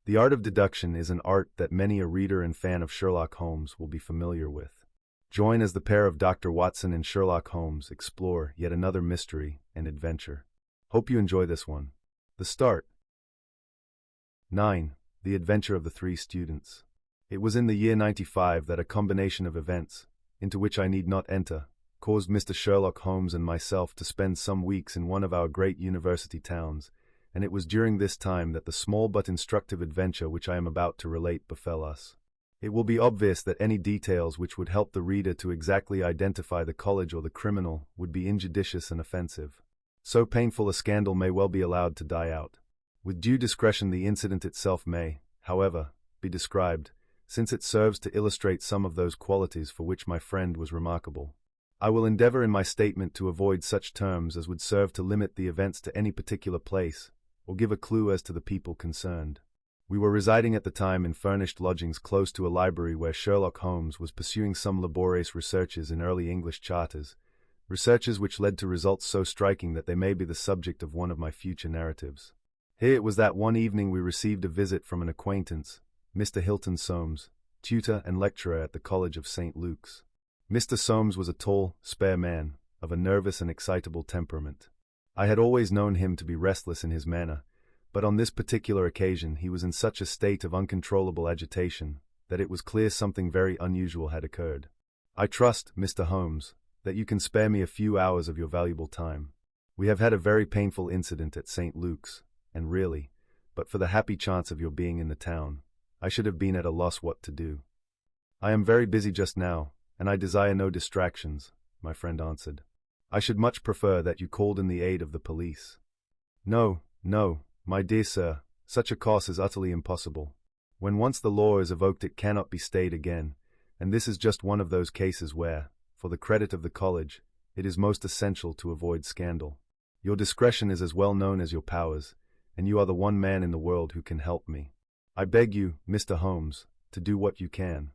The art of deduction is an art that many a reader and fan of Sherlock Holmes will be familiar with. Join as the pair of Dr. Watson and Sherlock Holmes explore yet another mystery and adventure. Hope you enjoy this one. The start. 9. The Adventure of the Three Students. It was in the year 95 that a combination of events, into which I need not enter, caused Mr. Sherlock Holmes and myself to spend some weeks in one of our great university towns, and it was during this time that the small but instructive adventure which I am about to relate befell us. It will be obvious that any details which would help the reader to exactly identify the college or the criminal would be injudicious and offensive. So painful a scandal may well be allowed to die out. With due discretion the incident itself may, however, be described, since it serves to illustrate some of those qualities for which my friend was remarkable. I will endeavor in my statement to avoid such terms as would serve to limit the events to any particular place, or give a clue as to the people concerned. We were residing at the time in furnished lodgings close to a library where Sherlock Holmes was pursuing some laborious researches in early English charters, researches which led to results so striking that they may be the subject of one of my future narratives. Here it was that one evening we received a visit from an acquaintance, Mr. Hilton Soames, tutor and lecturer at the College of St. Luke's. Mr. Soames was a tall, spare man, of a nervous and excitable temperament. I had always known him to be restless in his manner, but on this particular occasion he was in such a state of uncontrollable agitation that it was clear something very unusual had occurred. "I trust, Mr. Holmes, that you can spare me a few hours of your valuable time. We have had a very painful incident at St. Luke's, and really, but for the happy chance of your being in the town, I should have been at a loss what to do." "I am very busy just now, and I desire no distractions," my friend answered. "I should much prefer that you called in the aid of the police." No, my dear sir, such a course is utterly impossible. When once the law is evoked it cannot be stayed again, and this is just one of those cases where, for the credit of the college, it is most essential to avoid scandal. Your discretion is as well known as your powers, and you are the one man in the world who can help me. I beg you, Mr. Holmes, to do what you can.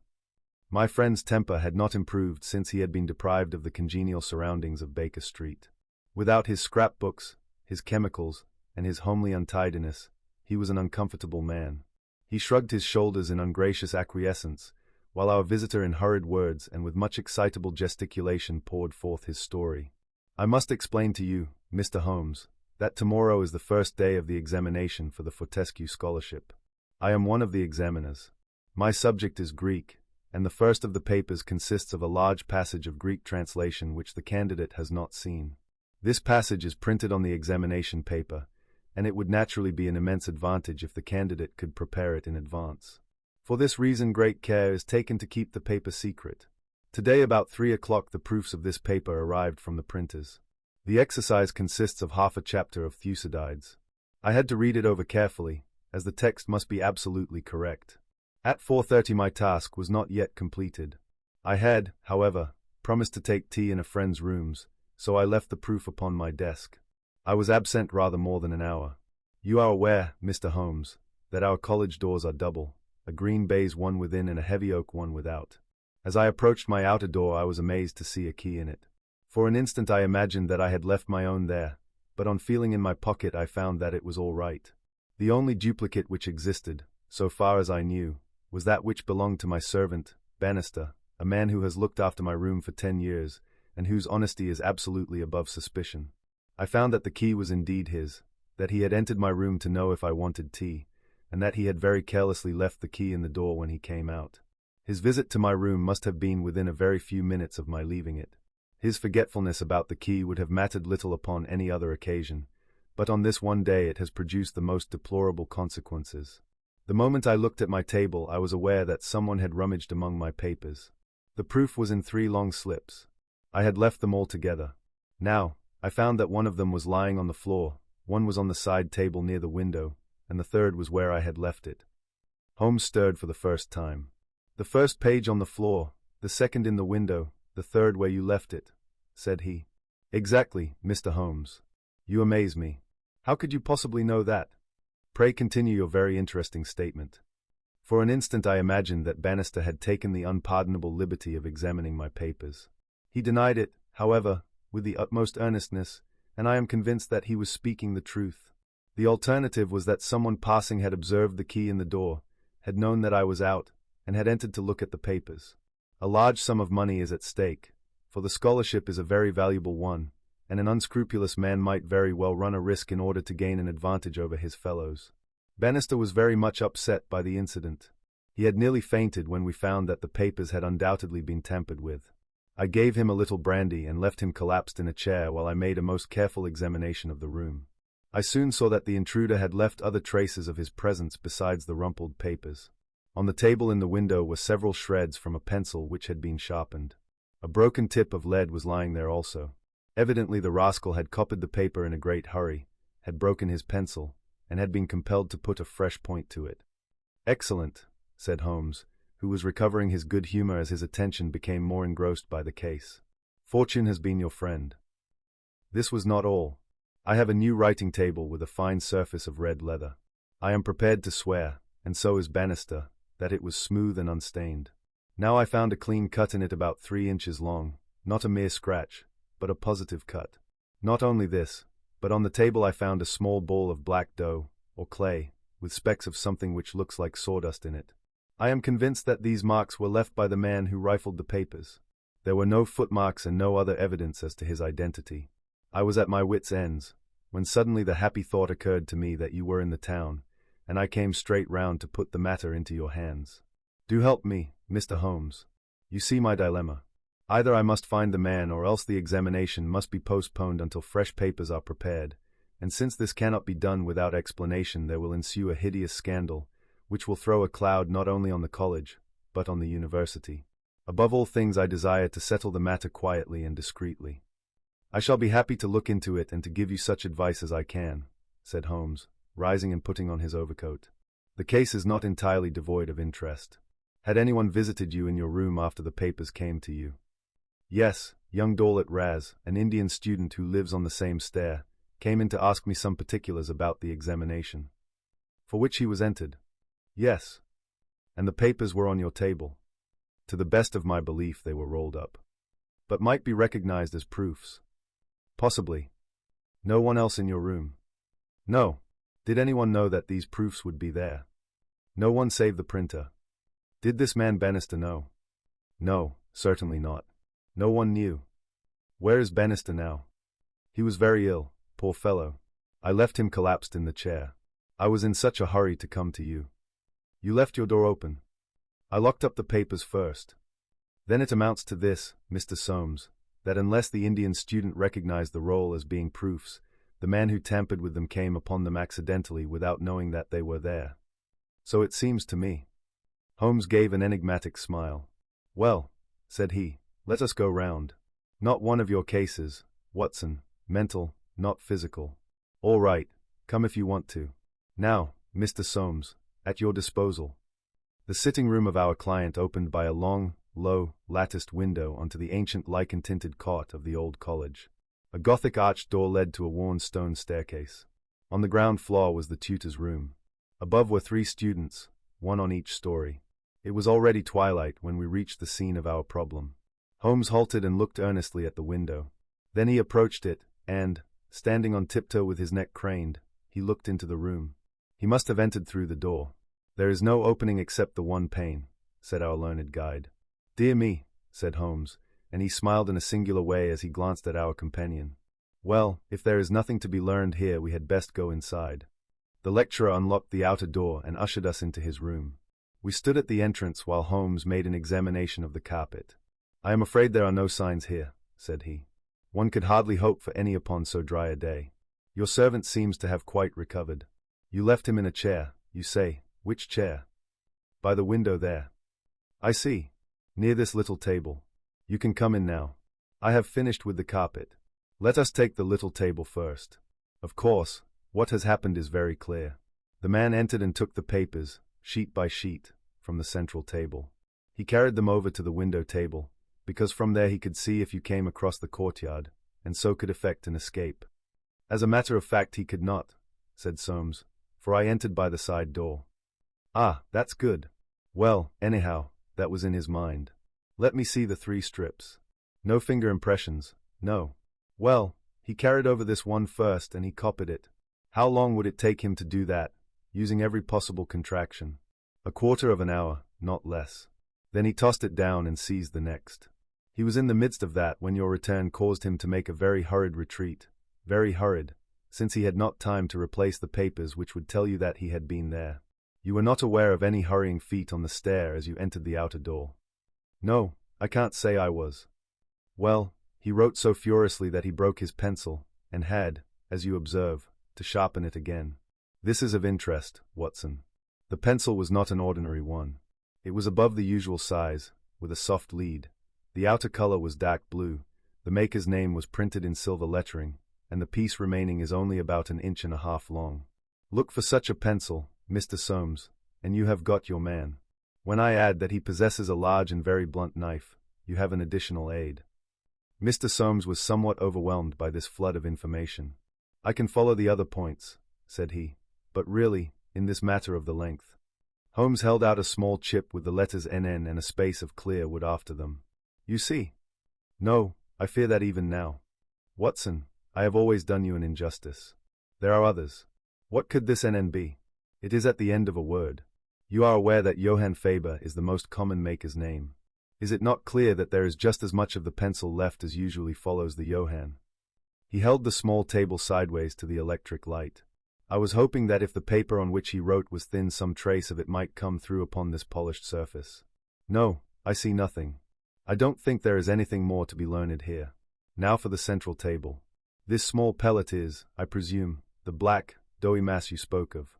My friend's temper had not improved since he had been deprived of the congenial surroundings of Baker Street. Without his scrapbooks, his chemicals, and his homely untidiness, he was an uncomfortable man. He shrugged his shoulders in ungracious acquiescence, while our visitor in hurried words and with much excitable gesticulation poured forth his story. "I must explain to you, Mr. Holmes, that tomorrow is the first day of the examination for the Fortescue Scholarship. I am one of the examiners. My subject is Greek, and the first of the papers consists of a large passage of Greek translation which the candidate has not seen. This passage is printed on the examination paper, and it would naturally be an immense advantage if the candidate could prepare it in advance. For this reason great care is taken to keep the paper secret. Today about 3 o'clock the proofs of this paper arrived from the printers. The exercise consists of half a chapter of Thucydides. I had to read it over carefully, as the text must be absolutely correct. At 4:30 my task was not yet completed. I had, however, promised to take tea in a friend's rooms, so I left the proof upon my desk. I was absent rather more than an hour. You are aware, Mr. Holmes, that our college doors are double, a green baize one within and a heavy oak one without. As I approached my outer door I was amazed to see a key in it. For an instant I imagined that I had left my own there, but on feeling in my pocket I found that it was all right. The only duplicate which existed, so far as I knew, was that which belonged to my servant, Bannister, a man who has looked after my room for 10 years, and whose honesty is absolutely above suspicion. I found that the key was indeed his, that he had entered my room to know if I wanted tea, and that he had very carelessly left the key in the door when he came out. His visit to my room must have been within a very few minutes of my leaving it. His forgetfulness about the key would have mattered little upon any other occasion, but on this one day it has produced the most deplorable consequences. The moment I looked at my table I was aware that someone had rummaged among my papers. The proof was in 3 long slips. I had left them all together. Now, I found that one of them was lying on the floor, one was on the side table near the window, and the third was where I had left it. Holmes stirred for the first time. "The first page on the floor, the second in the window, the third where you left it," said he. "Exactly, Mr. Holmes. You amaze me. How could you possibly know that? Pray continue your very interesting statement." For an instant I imagined that Bannister had taken the unpardonable liberty of examining my papers. He denied it, however, with the utmost earnestness, and I am convinced that he was speaking the truth. The alternative was that someone passing had observed the key in the door, had known that I was out, and had entered to look at the papers. A large sum of money is at stake, for the scholarship is a very valuable one, and an unscrupulous man might very well run a risk in order to gain an advantage over his fellows. Bannister was very much upset by the incident. He had nearly fainted when we found that the papers had undoubtedly been tampered with. I gave him a little brandy and left him collapsed in a chair while I made a most careful examination of the room. I soon saw that the intruder had left other traces of his presence besides the rumpled papers. On the table in the window were several shreds from a pencil which had been sharpened. A broken tip of lead was lying there also. Evidently the rascal had copied the paper in a great hurry, had broken his pencil, and had been compelled to put a fresh point to it. "Excellent," said Holmes, who was recovering his good humor as his attention became more engrossed by the case. "Fortune has been your friend." This was not all. I have a new writing table with a fine surface of red leather. I am prepared to swear, and so is Bannister, that it was smooth and unstained. Now I found a clean cut in it about 3 inches long, not a mere scratch, but a positive cut. Not only this, but on the table I found a small ball of black dough, or clay, with specks of something which looks like sawdust in it. I am convinced that these marks were left by the man who rifled the papers. There were no footmarks and no other evidence as to his identity. I was at my wits' ends, when suddenly the happy thought occurred to me that you were in the town, and I came straight round to put the matter into your hands. Do help me, Mr. Holmes. You see my dilemma. Either I must find the man or else the examination must be postponed until fresh papers are prepared, and since this cannot be done without explanation there will ensue a hideous scandal, which will throw a cloud not only on the college, but on the university. Above all things I desire to settle the matter quietly and discreetly. I shall be happy to look into it and to give you such advice as I can, said Holmes, rising and putting on his overcoat. The case is not entirely devoid of interest. Had anyone visited you in your room after the papers came to you? Yes, young Doyle at Raz, an Indian student who lives on the same stair, came in to ask me some particulars about the examination. For which he was entered? Yes. And the papers were on your table. To the best of my belief they were rolled up. But might be recognized as proofs. Possibly. No one else in your room? No. Did anyone know that these proofs would be there? No one save the printer. Did this man Bannister know? No, certainly not. No one knew. Where is Bannister now? He was very ill, poor fellow. I left him collapsed in the chair. I was in such a hurry to come to you. You left your door open. I locked up the papers first. Then it amounts to this, Mr. Soames, that unless the Indian student recognized the roll as being proofs, the man who tampered with them came upon them accidentally without knowing that they were there. So it seems to me. Holmes gave an enigmatic smile. Well, said he, let us go round. Not one of your cases, Watson, mental, not physical. All right, come if you want to. Now, Mr. Soames, at your disposal. The sitting room of our client opened by a long, low, latticed window onto the ancient lichen-tinted court of the old college. A Gothic arched door led to a worn stone staircase. On the ground floor was the tutor's room. Above were 3 students, one on each story. It was already twilight when we reached the scene of our problem. Holmes halted and looked earnestly at the window. Then he approached it, and, standing on tiptoe with his neck craned, he looked into the room. He must have entered through the door. There is no opening except the one pane, said our learned guide. Dear me, said Holmes, and he smiled in a singular way as he glanced at our companion. Well, if there is nothing to be learned here, we had best go inside. The lecturer unlocked the outer door and ushered us into his room. We stood at the entrance while Holmes made an examination of the carpet. I am afraid there are no signs here, said he. One could hardly hope for any upon so dry a day. Your servant seems to have quite recovered. You left him in a chair, you say. Which chair? By the window there. I see. Near this little table. You can come in now. I have finished with the carpet. Let us take the little table first. Of course, what has happened is very clear. The man entered and took the papers, sheet by sheet, from the central table. He carried them over to the window table, because from there he could see if you came across the courtyard, and so could effect an escape. As a matter of fact he could not, said Soames, for I entered by the side door. Ah, that's good. Well, anyhow, that was in his mind. Let me see the 3 strips. No finger impressions, no. Well, he carried over this one first and he copied it. How long would it take him to do that, using every possible contraction? A quarter of an hour, not less. Then he tossed it down and seized the next. He was in the midst of that when your return caused him to make a very hurried retreat. Very hurried, since he had not time to replace the papers which would tell you that he had been there. You were not aware of any hurrying feet on the stair as you entered the outer door. No, I can't say I was. Well, he wrote so furiously that he broke his pencil, and had, as you observe, to sharpen it again. This is of interest, Watson. The pencil was not an ordinary one. It was above the usual size, with a soft lead. The outer color was dark blue, the maker's name was printed in silver lettering, and the piece remaining is only about 1.5 inches long. Look for such a pencil, Mr. Soames, and you have got your man. When I add that he possesses a large and very blunt knife, you have an additional aid. Mr. Soames was somewhat overwhelmed by this flood of information. I can follow the other points, said he, but really, in this matter of the length. Holmes held out a small chip with the letters NN and a space of clear wood after them. You see? No, I fear that even now. Watson, I have always done you an injustice. There are others. What could this NN be? It is at the end of a word. You are aware that Johann Faber is the most common maker's name. Is it not clear that there is just as much of the pencil left as usually follows the Johann? He held the small table sideways to the electric light. I was hoping that if the paper on which he wrote was thin, some trace of it might come through upon this polished surface. No, I see nothing. I don't think there is anything more to be learned here. Now for the central table. This small pellet is, I presume, the black, doughy mass you spoke of.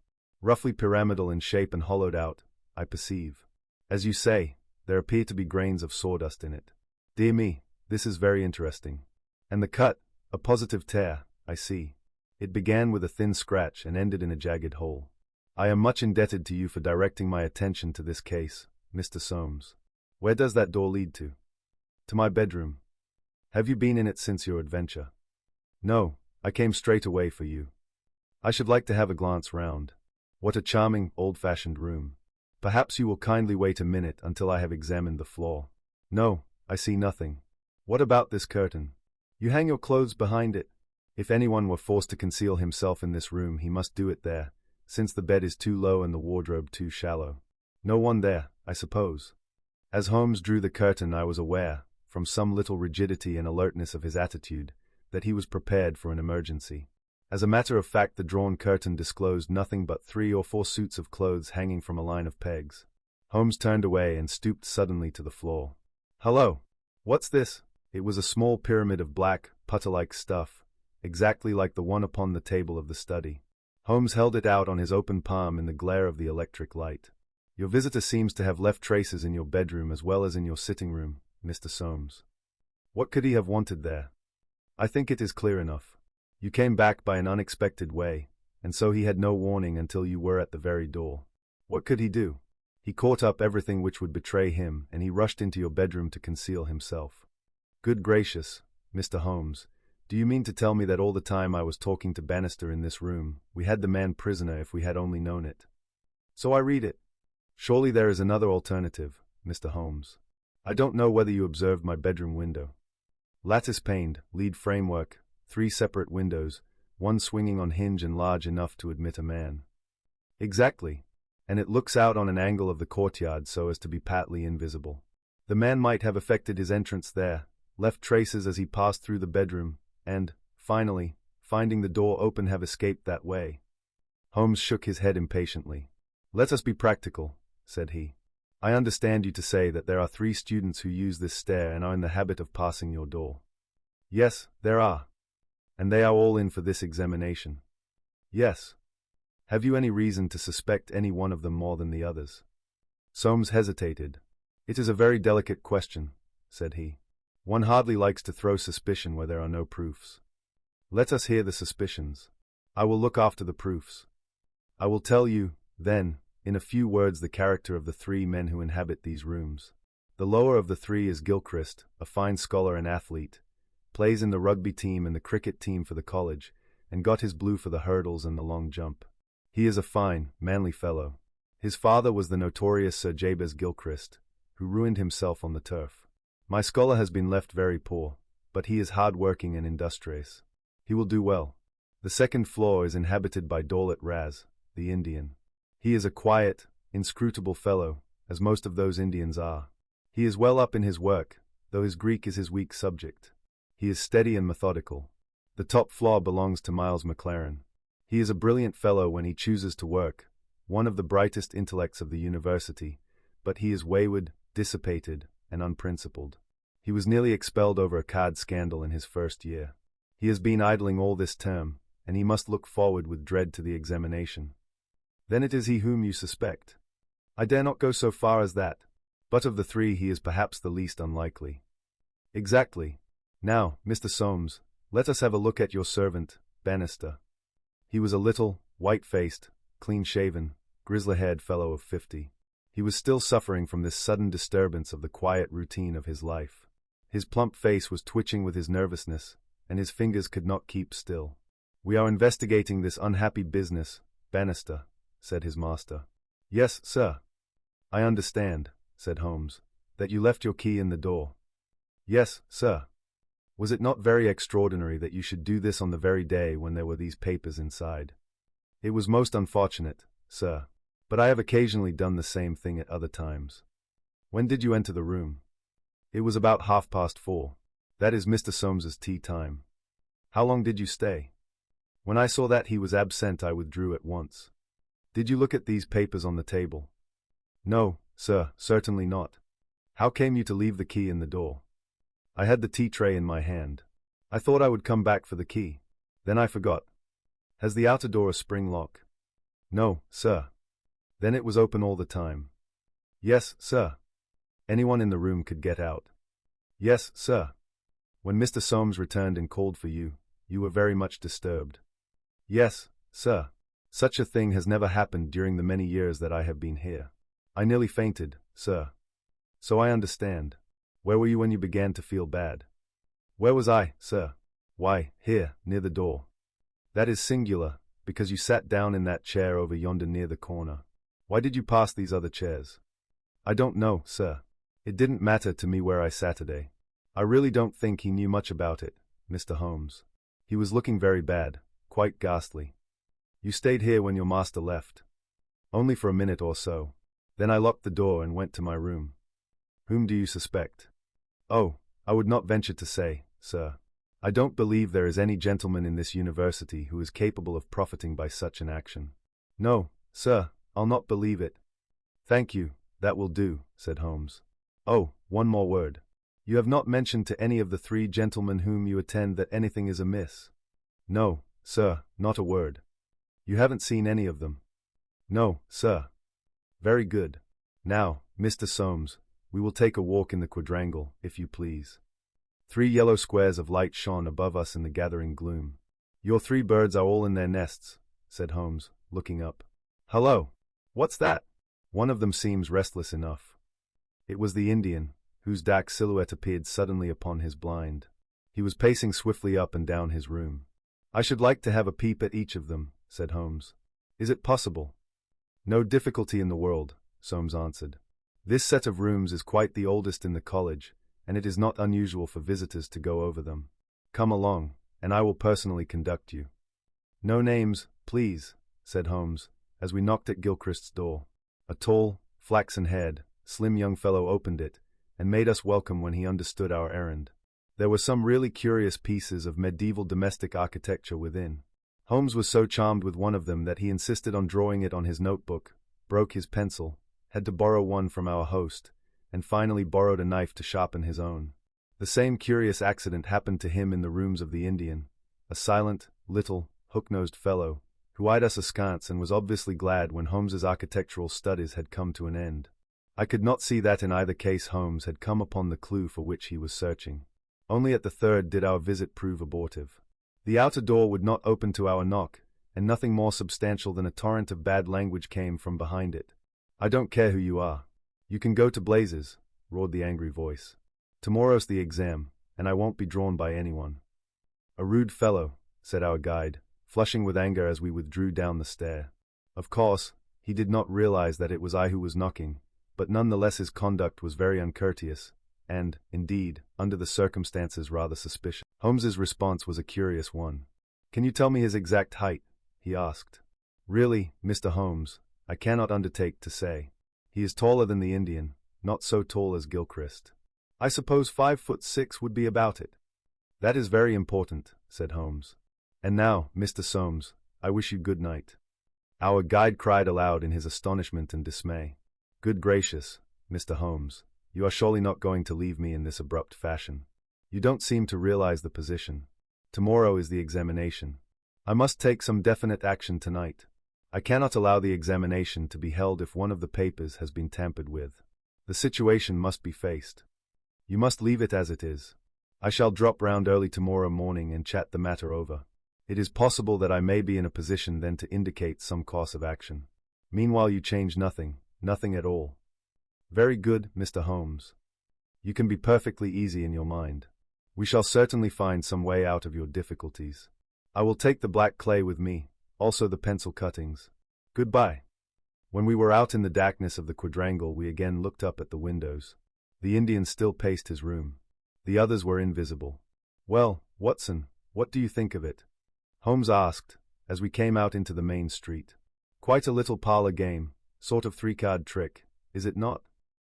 Roughly pyramidal in shape and hollowed out, I perceive. As you say, there appear to be grains of sawdust in it. Dear me, this is very interesting. And the cut, a positive tear, I see. It began with a thin scratch and ended in a jagged hole. I am much indebted to you for directing my attention to this case, Mr. Soames. Where does that door lead to? To my bedroom. Have you been in it since your adventure? No, I came straight away for you. I should like to have a glance round. What a charming, old-fashioned room. Perhaps you will kindly wait a minute until I have examined the floor. No, I see nothing. What about this curtain? You hang your clothes behind it. If anyone were forced to conceal himself in this room, he must do it there, since the bed is too low and the wardrobe too shallow. No one there, I suppose. As Holmes drew the curtain, I was aware, from some little rigidity and alertness of his attitude, that he was prepared for an emergency. As a matter of fact, the drawn curtain disclosed nothing but 3 or 4 suits of clothes hanging from a line of pegs. Holmes turned away and stooped suddenly to the floor. Hello! What's this? It was a small pyramid of black, putter-like stuff, exactly like the one upon the table of the study. Holmes held it out on his open palm in the glare of the electric light. Your visitor seems to have left traces in your bedroom as well as in your sitting room, Mr. Soames. What could he have wanted there? I think it is clear enough. You came back by an unexpected way, and so he had no warning until you were at the very door. What could he do? He caught up everything which would betray him, and he rushed into your bedroom to conceal himself. Good gracious, Mr. Holmes, do you mean to tell me that all the time I was talking to Bannister in this room, we had the man prisoner if we had only known it? So I read it. Surely there is another alternative, Mr. Holmes. I don't know whether you observed my bedroom window. Lattice-paned, lead framework, 3 separate windows, one swinging on hinge and large enough to admit a man. Exactly. And it looks out on an angle of the courtyard so as to be patently invisible. The man might have effected his entrance there, left traces as he passed through the bedroom, and, finally, finding the door open, have escaped that way. Holmes shook his head impatiently. Let us be practical, said he. I understand you to say that there are 3 students who use this stair and are in the habit of passing your door. Yes, there are. And they are all in for this examination. Yes. Have you any reason to suspect any one of them more than the others? Soames hesitated. It is a very delicate question, said he. One hardly likes to throw suspicion where there are no proofs. Let us hear the suspicions. I will look after the proofs. I will tell you, then, in a few words, the character of the 3 men who inhabit these rooms. The lower of the 3 is Gilchrist, a fine scholar and athlete, plays in the rugby team and the cricket team for the college, and got his blue for the hurdles and the long jump. He is a fine, manly fellow. His father was the notorious Sir Jabez Gilchrist, who ruined himself on the turf. My scholar has been left very poor, but he is hard-working and industrious. He will do well. The second floor is inhabited by Doyle the Indian. He is a quiet, inscrutable fellow, as most of those Indians are. He is well up in his work, though his Greek is his weak subject. He is steady and methodical. The top floor belongs to Miles McLaren. He is a brilliant fellow when he chooses to work, one of the brightest intellects of the university, but he is wayward, dissipated, and unprincipled. He was nearly expelled over a card scandal in his first year. He has been idling all this term, and he must look forward with dread to the examination. Then it is he whom you suspect. I dare not go so far as that, but of the three he is perhaps the least unlikely. Exactly. Now, Mr. Soames, let us have a look at your servant, Bannister. He was a little, white-faced, clean-shaven, grizzly-haired fellow of 50. He was still suffering from this sudden disturbance of the quiet routine of his life. His plump face was twitching with his nervousness, and his fingers could not keep still. "We are investigating this unhappy business, Bannister," said his master. "Yes, sir." "I understand," said Holmes, "that you left your key in the door." "Yes, sir." "Was it not very extraordinary that you should do this on the very day when there were these papers inside?" "It was most unfortunate, sir, but I have occasionally done the same thing at other times." "When did you enter the room?" "It was about 4:30. That is Mr. Soames's tea time." "How long did you stay?" "When I saw that he was absent, I withdrew at once." "Did you look at these papers on the table?" "No, sir, certainly not." "How came you to leave the key in the door?" "I had the tea tray in my hand. I thought I would come back for the key. Then I forgot." "Has the outer door a spring lock?" "No, sir." "Then it was open all the time?" "Yes, sir." "Anyone in the room could get out?" "Yes, sir." "When Mr. Soames returned and called for you, you were very much disturbed?" "Yes, sir. Such a thing has never happened during the many years that I have been here. I nearly fainted, sir." "So I understand. Where were you when you began to feel bad?" "Where was I, sir? Why, here, near the door." "That is singular, because you sat down in that chair over yonder near the corner. Why did you pass these other chairs?" "I don't know, sir. It didn't matter to me where I sat today. I really don't think he knew much about it, Mr. Holmes. He was looking very bad, quite ghastly." "You stayed here when your master left?" "Only for a minute or so. Then I locked the door and went to my room." "Whom do you suspect?" "Oh, I would not venture to say, sir. I don't believe there is any gentleman in this university who is capable of profiting by such an action." "No, sir, I'll not believe it." "Thank you, that will do," said Holmes. "Oh, one more word. You have not mentioned to any of the three gentlemen whom you attend that anything is amiss?" "No, sir, not a word." "You haven't seen any of them?" "No, sir." "Very good. Now, Mr. Soames, we will take a walk in the quadrangle, if you please." 3 yellow squares of light shone above us in the gathering gloom. "Your 3 birds are all in their nests," said Holmes, looking up. "Hello! What's that?" "One of them seems restless enough." It was the Indian, whose dark silhouette appeared suddenly upon his blind. He was pacing swiftly up and down his room. "I should like to have a peep at each of them," said Holmes. "Is it possible?" "No difficulty in the world," Soames answered. "This set of rooms is quite the oldest in the college, and it is not unusual for visitors to go over them. Come along, and I will personally conduct you." "No names, please," said Holmes, as we knocked at Gilchrist's door. A tall, flaxen-haired, slim young fellow opened it, and made us welcome when he understood our errand. There were some really curious pieces of medieval domestic architecture within. Holmes was so charmed with one of them that he insisted on drawing it on his notebook, broke his pencil, had to borrow one from our host, and finally borrowed a knife to sharpen his own. The same curious accident happened to him in the rooms of the Indian, a silent, little, hook-nosed fellow, who eyed us askance and was obviously glad when Holmes's architectural studies had come to an end. I could not see that in either case Holmes had come upon the clue for which he was searching. Only at the third did our visit prove abortive. The outer door would not open to our knock, and nothing more substantial than a torrent of bad language came from behind it. "I don't care who you are. You can go to blazes," roared the angry voice. "Tomorrow's the exam, and I won't be drawn by anyone." "A rude fellow," said our guide, flushing with anger as we withdrew down the stair. Of course, he did not realize that it was I who was knocking, but nonetheless his conduct was very uncourteous, and, indeed, under the circumstances rather suspicious. Holmes's response was a curious one. Can you tell me his exact height? He asked. Really, Mr. Holmes, I cannot undertake to say. He is taller than the Indian, not so tall as Gilchrist. I suppose 5'6" would be about it. That is very important, said Holmes. And now, Mr. Soames, I wish you good night. Our guide cried aloud in his astonishment and dismay. Good gracious, Mr. Holmes, you are surely not going to leave me in this abrupt fashion. You don't seem to realize the position. Tomorrow is the examination. I must take some definite action tonight. I cannot allow the examination to be held if one of the papers has been tampered with. The situation must be faced. You must leave it as it is. I shall drop round early tomorrow morning and chat the matter over. It is possible that I may be in a position then to indicate some course of action. Meanwhile you change nothing, nothing at all. Very good, Mr. Holmes. You can be perfectly easy in your mind. We shall certainly find some way out of your difficulties. I will take the black clay with me, also the pencil cuttings. Goodbye. When we were out in the darkness of the quadrangle, we again looked up at the windows. The Indian still paced his room. The others were invisible. Well, Watson, what do you think of it? Holmes asked, as we came out into the main street. Quite a little parlor game, sort of three-card trick, is it not?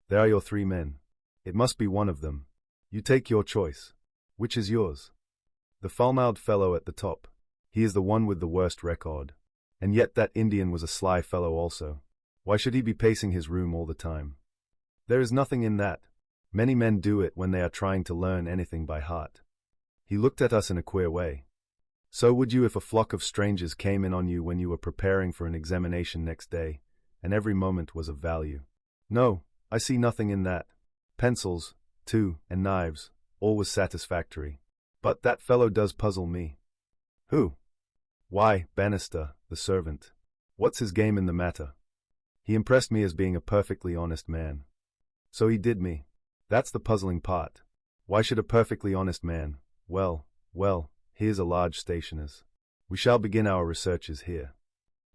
There are your 3 men. It must be one of them. You take your choice. Which is yours? The foul-mouthed fellow at the top. He is the one with the worst record. And yet that Indian was a sly fellow also. Why should he be pacing his room all the time? There is nothing in that. Many men do it when they are trying to learn anything by heart. He looked at us in a queer way. So would you if a flock of strangers came in on you when you were preparing for an examination next day, and every moment was of value. No, I see nothing in that. Pencils, too, and knives, all was satisfactory. But that fellow does puzzle me. Who? Why, Bannister, the servant. What's his game in the matter? He impressed me as being a perfectly honest man. So he did me. That's the puzzling part. Why should a perfectly honest man? Well, here's a large stationer's. We shall begin our researches here.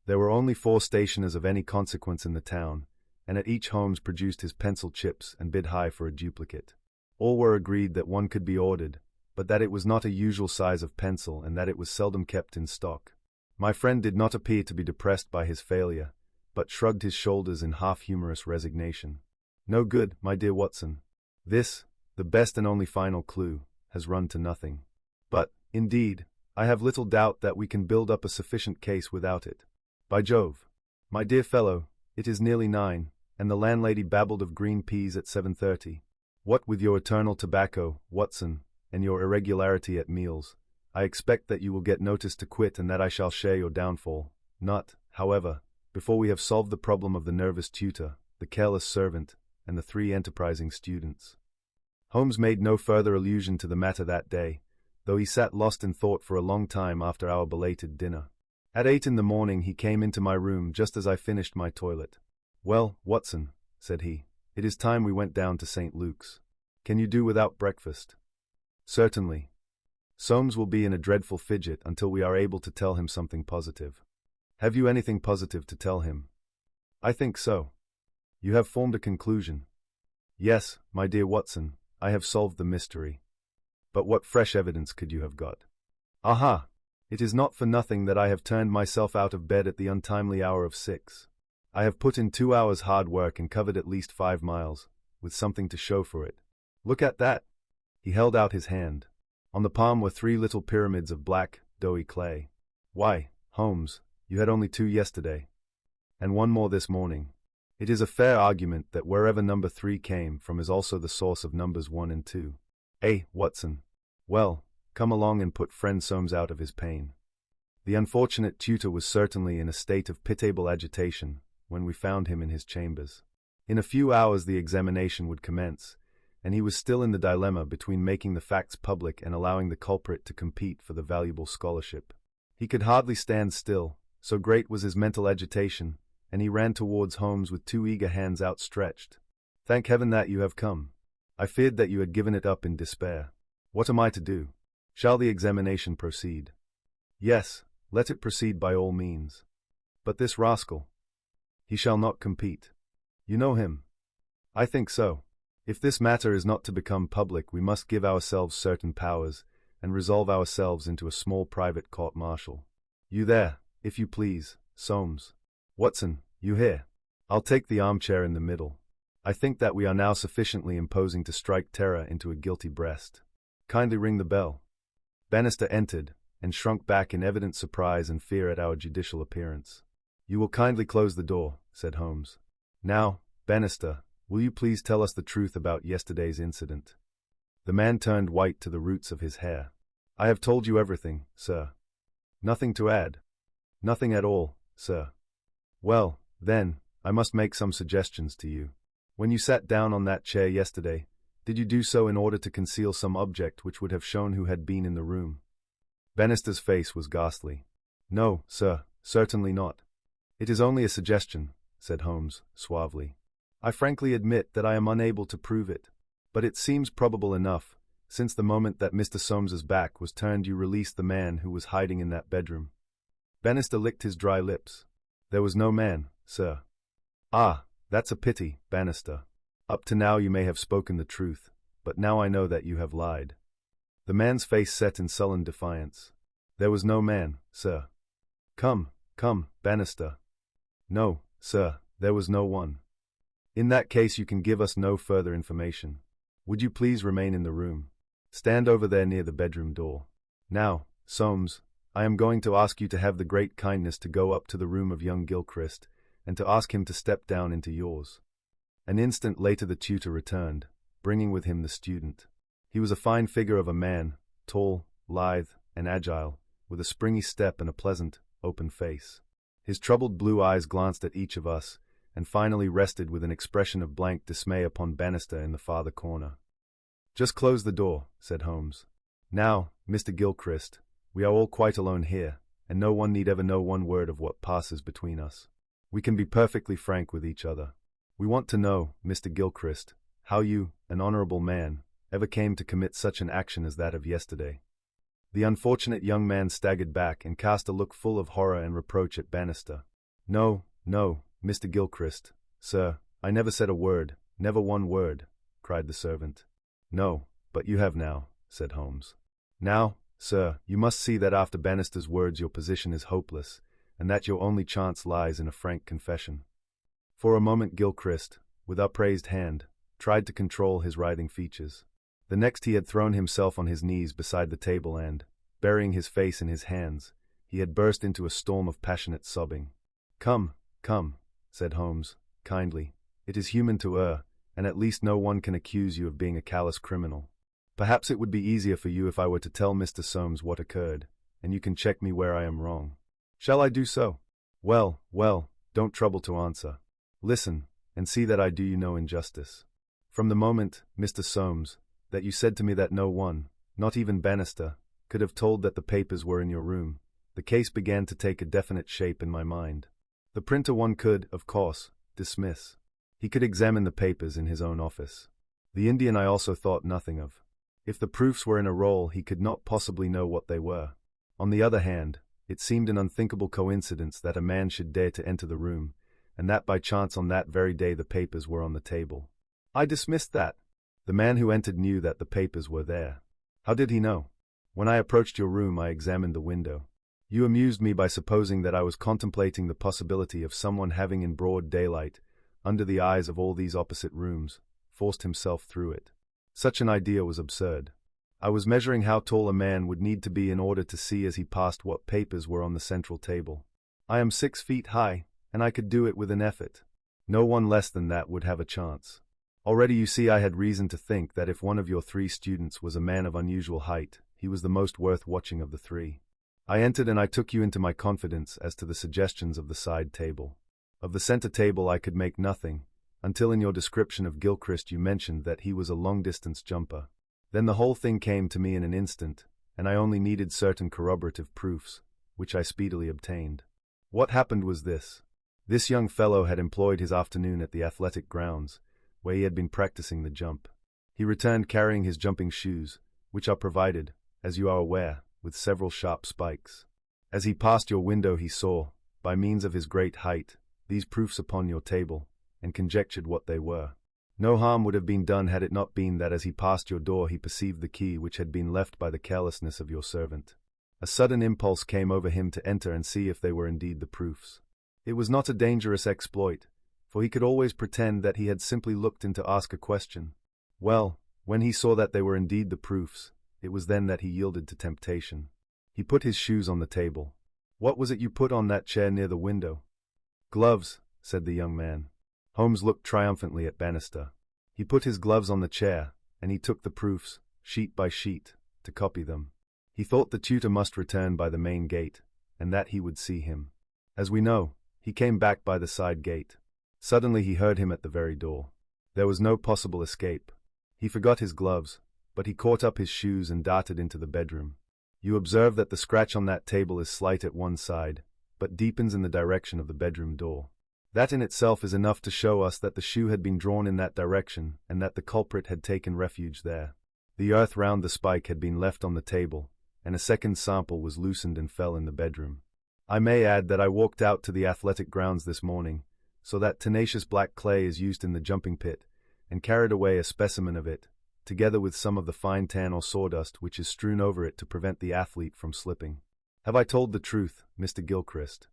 There were only 4 stationers of any consequence in the town, and at each Holmes produced his pencil chips and bid high for a duplicate. All were agreed that one could be ordered, but that it was not a usual size of pencil and that it was seldom kept in stock. My friend did not appear to be depressed by his failure, but shrugged his shoulders in half-humorous resignation. No good, my dear Watson. This, the best and only final clue, has run to nothing. But, indeed, I have little doubt that we can build up a sufficient case without it. By Jove! My dear fellow, it is nearly 9, and the landlady babbled of green peas at 7:30. What with your eternal tobacco, Watson, and your irregularity at meals, I expect that you will get notice to quit and that I shall share your downfall. Not, however, before we have solved the problem of the nervous tutor, the careless servant, and the 3 enterprising students. Holmes made no further allusion to the matter that day, though he sat lost in thought for a long time after our belated dinner. At 8 in the morning he came into my room just as I finished my toilet. Well, Watson, said he, it is time we went down to St. Luke's. Can you do without breakfast? Certainly. Soames will be in a dreadful fidget until we are able to tell him something positive. Have you anything positive to tell him? I think so. You have formed a conclusion. Yes, my dear Watson, I have solved the mystery. But what fresh evidence could you have got? Aha! It is not for nothing that I have turned myself out of bed at the untimely hour of 6. I have put in 2 hours' hard work and covered at least 5 miles, with something to show for it. Look at that! He held out his hand. On the palm were 3 little pyramids of black, doughy clay. Why, Holmes, you had only 2 yesterday. And 1 more this morning. It is a fair argument that wherever number 3 came from is also the source of numbers 1 and 2. Watson. Well, come along and put friend Soames out of his pain. The unfortunate tutor was certainly in a state of pitiable agitation when we found him in his chambers. In a few hours the examination would commence, and he was still in the dilemma between making the facts public and allowing the culprit to compete for the valuable scholarship. He could hardly stand still, so great was his mental agitation, and he ran towards Holmes with 2 eager hands outstretched. Thank heaven that you have come. I feared that you had given it up in despair. What am I to do? Shall the examination proceed? Yes, let it proceed by all means. But this rascal? He shall not compete. You know him? I think so. If this matter is not to become public, we must give ourselves certain powers, and resolve ourselves into a small private court-martial. You there, if you please, Soames. Watson, you here? I'll take the armchair in the middle. I think that we are now sufficiently imposing to strike terror into a guilty breast. Kindly ring the bell. Bannister entered, and shrunk back in evident surprise and fear at our judicial appearance. You will kindly close the door, said Holmes. Now, Bannister, will you please tell us the truth about yesterday's incident? The man turned white to the roots of his hair. I have told you everything, sir. Nothing to add. Nothing at all, sir. Well, then, I must make some suggestions to you. When you sat down on that chair yesterday, did you do so in order to conceal some object which would have shown who had been in the room? Bannister's face was ghastly. No, sir, certainly not. It is only a suggestion, said Holmes, suavely. I frankly admit that I am unable to prove it, but it seems probable enough, since the moment that Mr. Soames's back was turned you released the man who was hiding in that bedroom. Bannister licked his dry lips. There was no man, sir. Ah, that's a pity, Bannister. Up to now you may have spoken the truth, but now I know that you have lied. The man's face set in sullen defiance. There was no man, sir. Come, Bannister. No, sir, there was no one. In that case you can give us no further information. Would you please remain in the room? Stand over there near the bedroom door. Now, Soames, I am going to ask you to have the great kindness to go up to the room of young Gilchrist, and to ask him to step down into yours. An instant later the tutor returned, bringing with him the student. He was a fine figure of a man, tall, lithe, and agile, with a springy step and a pleasant, open face. His troubled blue eyes glanced at each of us, and finally rested with an expression of blank dismay upon Bannister in the farther corner. Just close the door, said Holmes. Now, Mr. Gilchrist, we are all quite alone here, and no one need ever know one word of what passes between us. We can be perfectly frank with each other. We want to know, Mr. Gilchrist, how you, an honorable man, ever came to commit such an action as that of yesterday. The unfortunate young man staggered back and cast a look full of horror and reproach at Bannister. No, Mr. Gilchrist, sir, I never said a word, never one word, cried the servant. No, but you have now, said Holmes. Now, sir, you must see that after Bannister's words your position is hopeless, and that your only chance lies in a frank confession. For a moment Gilchrist, with upraised hand, tried to control his writhing features. The next he had thrown himself on his knees beside the table and, burying his face in his hands, he had burst into a storm of passionate sobbing. Come, said Holmes, kindly. It is human to err, and at least no one can accuse you of being a callous criminal. Perhaps it would be easier for you if I were to tell Mr. Soames what occurred, and you can check me where I am wrong. Shall I do so? Well, don't trouble to answer. Listen, and see that I do you no injustice. From the moment, Mr. Soames, that you said to me that no one, not even Bannister, could have told that the papers were in your room, the case began to take a definite shape in my mind. The printer one could, of course, dismiss. He could examine the papers in his own office. The Indian I also thought nothing of. If the proofs were in a roll, he could not possibly know what they were. On the other hand, it seemed an unthinkable coincidence that a man should dare to enter the room, and that by chance on that very day the papers were on the table. I dismissed that. The man who entered knew that the papers were there. How did he know? When I approached your room I examined the window. You amused me by supposing that I was contemplating the possibility of someone having in broad daylight, under the eyes of all these opposite rooms, forced himself through it. Such an idea was absurd. I was measuring how tall a man would need to be in order to see as he passed what papers were on the central table. I am 6 feet high, and I could do it with an effort. No one less than that would have a chance. Already you see I had reason to think that if one of your 3 students was a man of unusual height, he was the most worth watching of the 3. I entered and I took you into my confidence as to the suggestions of the side table. Of the center table I could make nothing, until in your description of Gilchrist you mentioned that he was a long-distance jumper. Then the whole thing came to me in an instant, and I only needed certain corroborative proofs, which I speedily obtained. What happened was this. This young fellow had employed his afternoon at the athletic grounds, where he had been practicing the jump. He returned carrying his jumping shoes, which are provided, as you are aware, with several sharp spikes. As he passed your window he saw, by means of his great height, these proofs upon your table, and conjectured what they were. No harm would have been done had it not been that as he passed your door he perceived the key which had been left by the carelessness of your servant. A sudden impulse came over him to enter and see if they were indeed the proofs. It was not a dangerous exploit, for he could always pretend that he had simply looked in to ask a question. Well, when he saw that they were indeed the proofs, it was then that he yielded to temptation. He put his shoes on the table. "What was it you put on that chair near the window?" "Gloves," said the young man. Holmes looked triumphantly at Bannister. He put his gloves on the chair, and he took the proofs, sheet by sheet, to copy them. He thought the tutor must return by the main gate, and that he would see him. As we know, he came back by the side gate. Suddenly he heard him at the very door. There was no possible escape. He forgot his gloves, but he caught up his shoes and darted into the bedroom. You observe that the scratch on that table is slight at one side, but deepens in the direction of the bedroom door. That in itself is enough to show us that the shoe had been drawn in that direction and that the culprit had taken refuge there. The earth round the spike had been left on the table, and a second sample was loosened and fell in the bedroom. I may add that I walked out to the athletic grounds this morning, so that tenacious black clay is used in the jumping pit, and carried away a specimen of it, together with some of the fine tan or sawdust which is strewn over it to prevent the athlete from slipping. Have I told the truth, Mr. Gilchrist?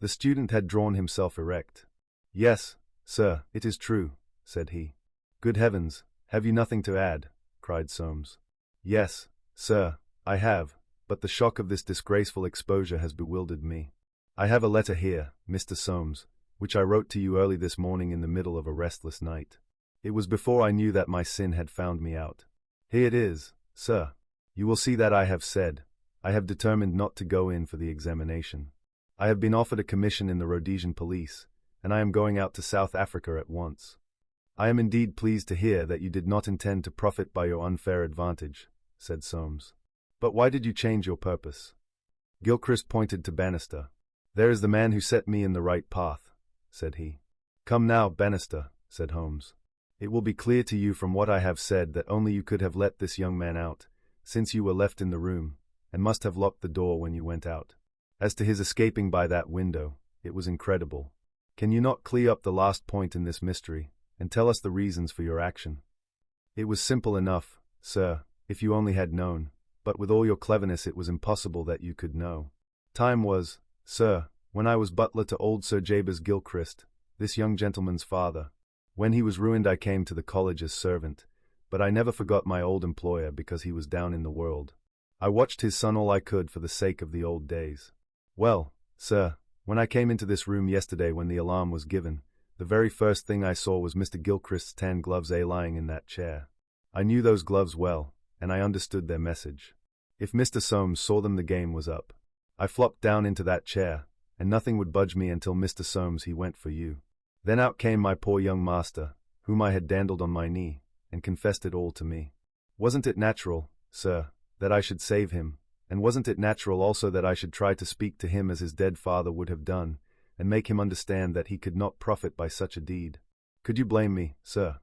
The student had drawn himself erect. "Yes, sir, it is true," said he. "Good heavens, have you nothing to add?" cried Soames. "Yes, sir, I have, but the shock of this disgraceful exposure has bewildered me. I have a letter here, Mr. Soames, which I wrote to you early this morning in the middle of a restless night. It was before I knew that my sin had found me out. Here it is, sir. You will see that I have said, I have determined not to go in for the examination. I have been offered a commission in the Rhodesian police, and I am going out to South Africa at once. I am indeed pleased to hear that you did not intend to profit by your unfair advantage," said Soames. "But why did you change your purpose?" Gilchrist pointed to Bannister. "There is the man who set me in the right path," said he. "Come now, Bannister," said Holmes. "It will be clear to you from what I have said that only you could have let this young man out, since you were left in the room, and must have locked the door when you went out. As to his escaping by that window, it was incredible. Can you not clear up the last point in this mystery, and tell us the reasons for your action?" "It was simple enough, sir, if you only had known, but with all your cleverness it was impossible that you could know. Time was, sir, when I was butler to old Sir Jabez Gilchrist, this young gentleman's father. When he was ruined I came to the college as servant, but I never forgot my old employer because he was down in the world. I watched his son all I could for the sake of the old days. Well, sir, when I came into this room yesterday when the alarm was given, the very first thing I saw was Mr. Gilchrist's tan gloves lying in that chair. I knew those gloves well, and I understood their message. If Mr. Soames saw them the game was up. I flopped down into that chair, and nothing would budge me until Mr. Soames he went for you. Then out came my poor young master, whom I had dandled on my knee, and confessed it all to me. Wasn't it natural, sir, that I should save him, and wasn't it natural also that I should try to speak to him as his dead father would have done, and make him understand that he could not profit by such a deed? Could you blame me, sir?"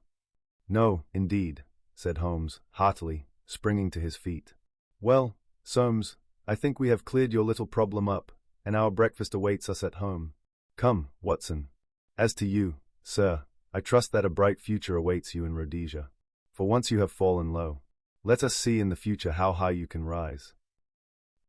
"No, indeed," said Holmes, heartily, springing to his feet. "Well, Soames, I think we have cleared your little problem up, and our breakfast awaits us at home. Come, Watson. As to you, sir, I trust that a bright future awaits you in Rhodesia. For once you have fallen low. Let us see in the future how high you can rise."